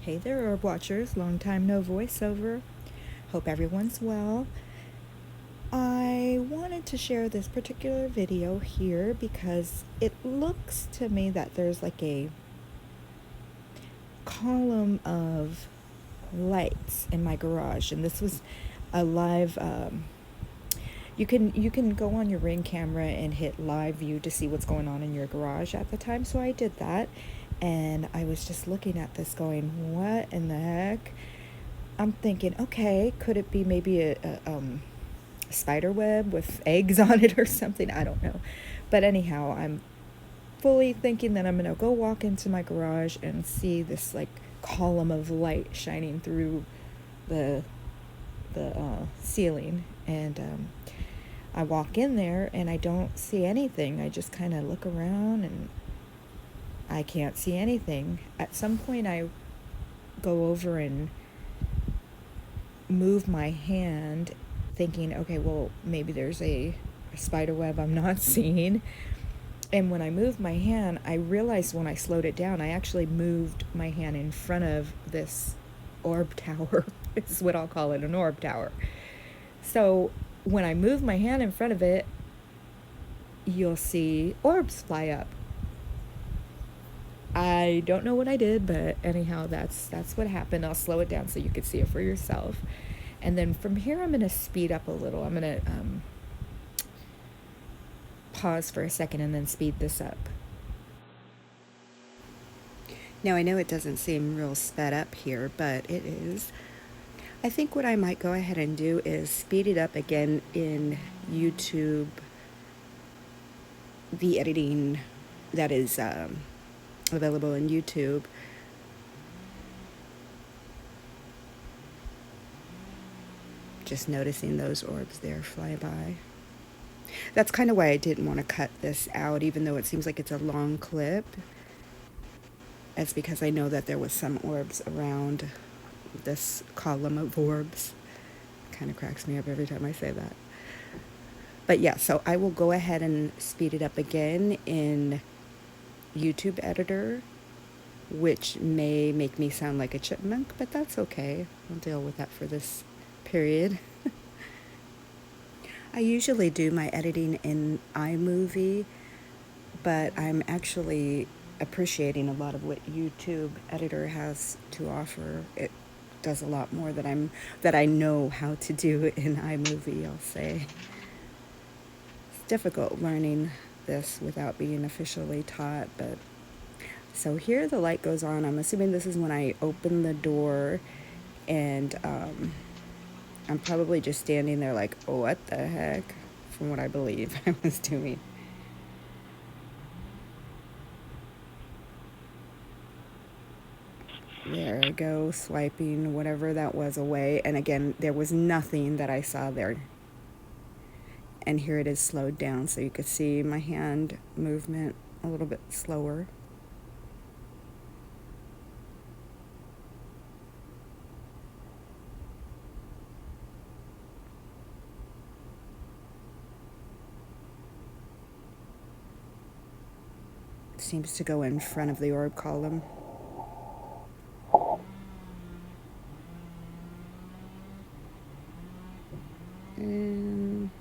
Hey there, Orb Watchers. Long time no voiceover. Hope everyone's well. I wanted to share this particular video here because it looks to me that there's like a column of lights in my garage, and this was a live you can go on your Ring camera and hit live view to see what's going on in your garage at the time. So I did that, and I was just looking at this going, what in the heck? I'm thinking, okay, could it be maybe a spider web with eggs on it or something? I don't know. But anyhow, I'm fully thinking that I'm gonna go walk into my garage and see this like column of light shining through the ceiling, and I walk in there and I don't see anything. I just kind of look around and I can't see anything. At some point I go over and move my hand thinking, okay, well, maybe there's a spider web I'm not seeing. And when I moved my hand, I realized when I slowed it down, I actually moved my hand in front of this orb tower. This is what I'll call it, an orb tower. So when I move my hand in front of it, you'll see orbs fly up. I don't know what I did, but anyhow, that's what happened. I'll slow it down so you can see it for yourself. And then from here, I'm going to speed up a little. I'm going to pause for a second and then speed this up. Now, I know it doesn't seem real sped up here, but it is. I think what I might go ahead and do is speed it up again in YouTube, the editing that is available in YouTube. Just noticing those orbs there fly by. That's kind of why I didn't want to cut this out, even though it seems like it's a long clip. It's because I know that there was some orbs around this column of orbs. Kind of cracks me up every time I say that. But yeah, so I will go ahead and speed it up again in YouTube editor, which may make me sound like a chipmunk, but that's okay. I'll deal with that for this period. I usually do my editing in iMovie, but I'm actually appreciating a lot of what YouTube editor has to offer. It does a lot more that I know how to do in iMovie, I'll say. It's difficult learning this without being officially taught, but so here the light goes on. I'm assuming this is when I open the door, and I'm probably just standing there like, oh, what the heck, from what I believe I was doing. There I go, swiping whatever that was away. And again, there was nothing that I saw there. And here it is slowed down, so you could see my hand movement a little bit slower. It seems to go in front of the orb column. And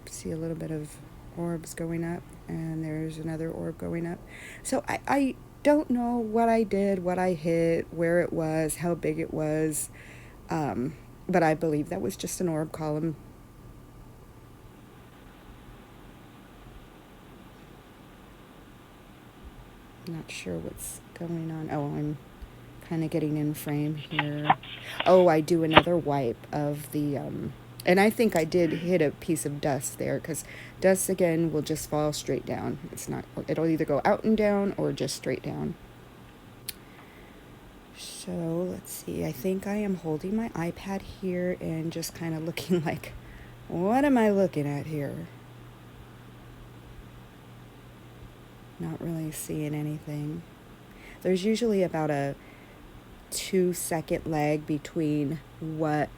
see a little bit of orbs going up, and there's another orb going up. So I don't know what I did, what I hit, where it was, how big it was, but I believe that was just an orb column. Not sure what's going on. Oh, I'm kind of getting in frame here. Oh, I do another wipe of the and I think I did hit a piece of dust there, because dust again will just fall straight down. It'll either go out and down or just straight down. So let's see, I think I am holding my iPad here and just kind of looking like, what am I looking at here? Not really seeing anything. There's usually about a 2-second lag between what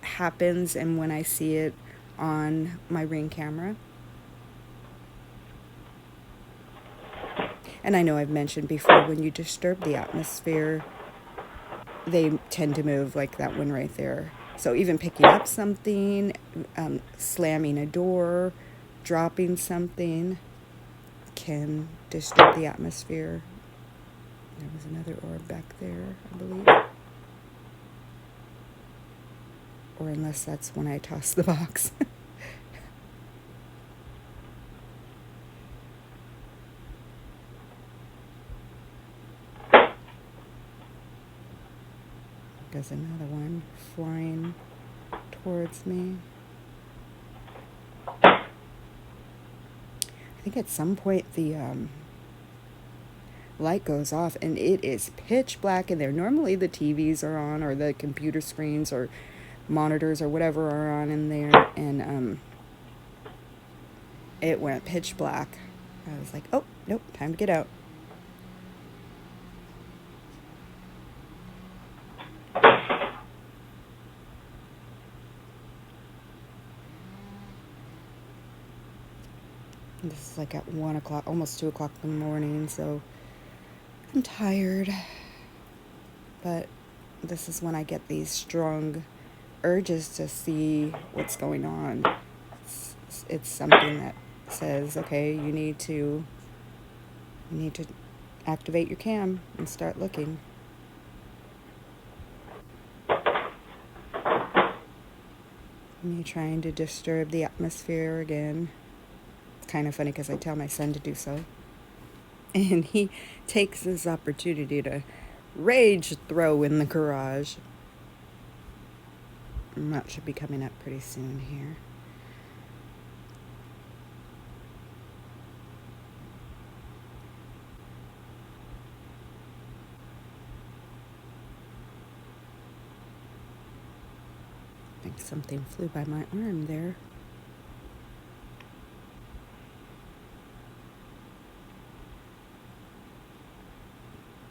happens and when I see it on my Ring camera. And I know I've mentioned before, when you disturb the atmosphere, they tend to move, like that one right there. So even picking up something, slamming a door, dropping something can disturb the atmosphere. There was another orb back there, I believe. Or unless that's when I toss the box. There's another one flying towards me. I think at some point the light goes off and it is pitch black in there. Normally the TVs are on, or the computer screens or monitors or whatever are on in there, and it went pitch black. I was like, oh, nope, time to get out. This is like at 1 o'clock, almost 2 o'clock in the morning, so I'm tired. But this is when I get these strong urges to see what's going on. It's something that says, okay, you need to activate your cam and start looking. Me trying to disturb the atmosphere again. It's kind of funny because I tell my son to do so. And he takes this opportunity to rage throw in the garage. That should be coming up pretty soon here. I think something flew by my arm there.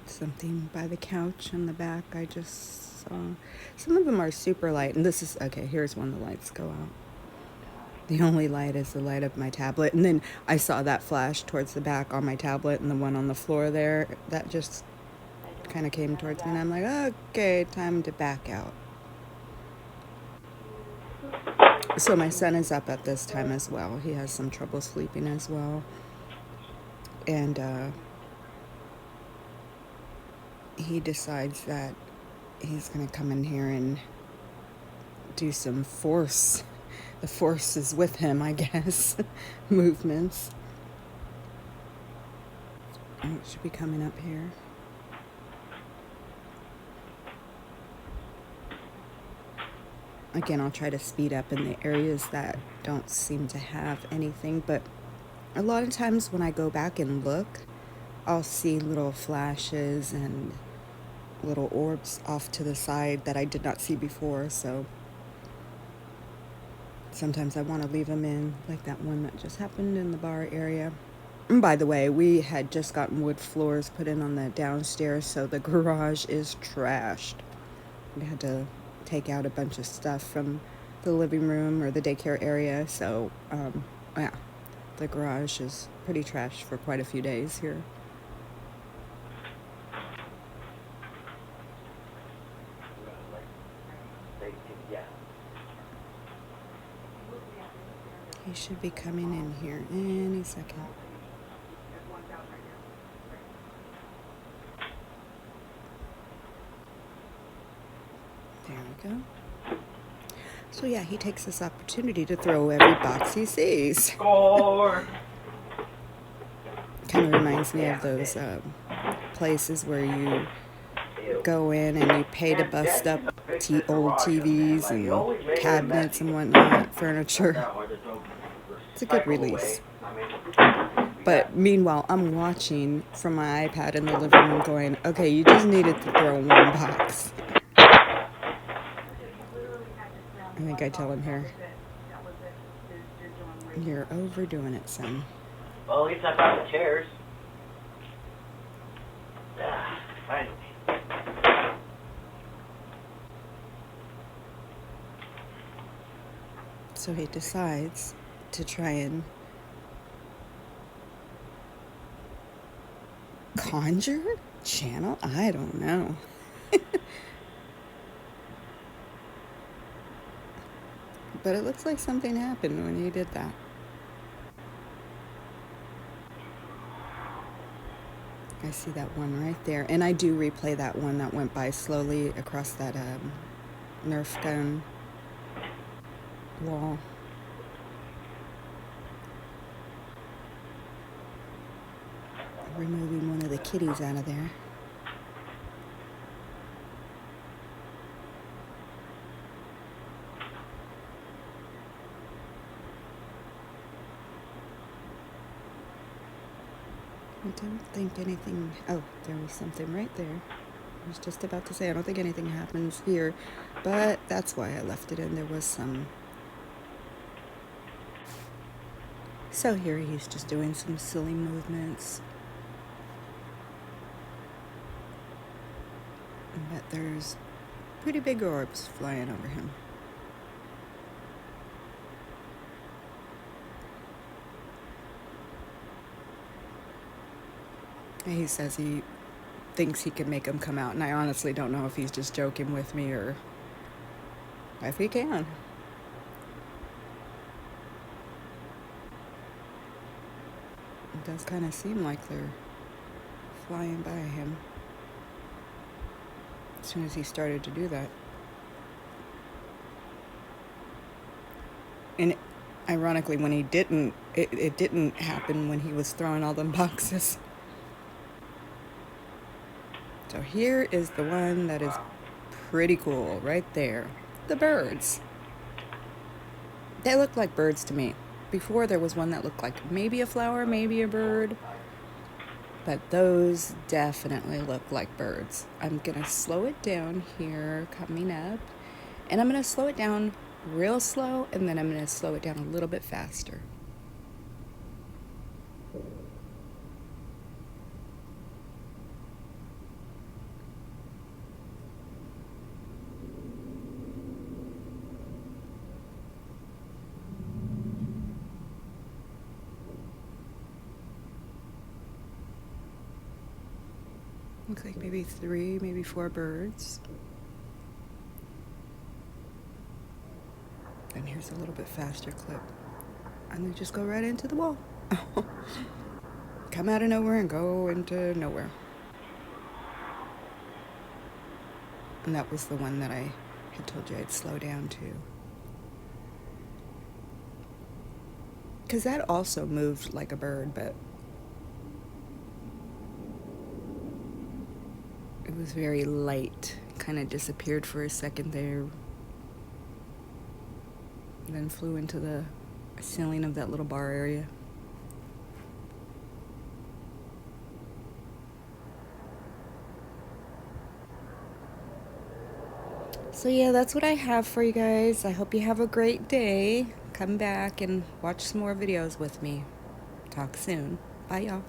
Something by the couch in the back I just saw. Some of them are super light, and this is, okay, here's when the lights go out. The only light is the light of my tablet, and then I saw that flash towards the back on my tablet, and the one on the floor there, that just kind of came towards me, and I'm like, okay, time to back out. So my son is up at this time as well. He has some trouble sleeping as well. And he decides that he's going to come in here and do some force. The force is with him, I guess. Movements. Oh, it should be coming up here. Again, I'll try to speed up in the areas that don't seem to have anything, but a lot of times when I go back and look, I'll see little flashes and little orbs off to the side that I did not see before, so sometimes I want to leave them in, like that one that just happened in the bar area. And by the way, we had just gotten wood floors put in on the downstairs, so the garage is trashed. We had to take out a bunch of stuff from the living room or the daycare area, so yeah, the garage is pretty trashed for quite a few days here. He should be coming in here any second. There we go. So yeah, he takes this opportunity to throw every box he sees. Kind of reminds me of those places where you go in and you pay to bust up old TVs and cabinets and whatnot, furniture. It's a good release. But meanwhile, I'm watching from my iPad in the living room going, okay, you just needed to throw one box. I think I tell him here, you're overdoing it, son. Well, at least I found the chairs. Finally. So he decides to try and conjure? Channel? I don't know. But it looks like something happened when you did that. I see that one right there. And I do replay that one that went by slowly across that Nerf gun wall. Removing one of the kitties out of there. I don't think anything... Oh, there was something right there. I was just about to say, I don't think anything happens here, but that's why I left it in. There was some... So here he's just doing some silly movements. But there's pretty big orbs flying over him. He says he thinks he can make them come out, and I honestly don't know if he's just joking with me or if he can. It does kind of seem like they're flying by him as soon as he started to do that. And ironically, when he didn't, it didn't happen when he was throwing all them boxes. So here is the one that is pretty cool right there. The birds. They look like birds to me. Before there was one that looked like maybe a flower, maybe a bird. But those definitely look like birds. I'm going to slow it down here coming up. And I'm going to slow it down real slow, and then I'm going to slow it down a little bit faster. Looks like maybe 3, maybe 4 birds. And here's a little bit faster clip. And they just go right into the wall. Come out of nowhere and go into nowhere. And that was the one that I had told you I'd slow down to. Because that also moved like a bird, but it was very light. Kind of disappeared for a second there. And then flew into the ceiling of that little bar area. So yeah, that's what I have for you guys. I hope you have a great day. Come back and watch some more videos with me. Talk soon. Bye, y'all.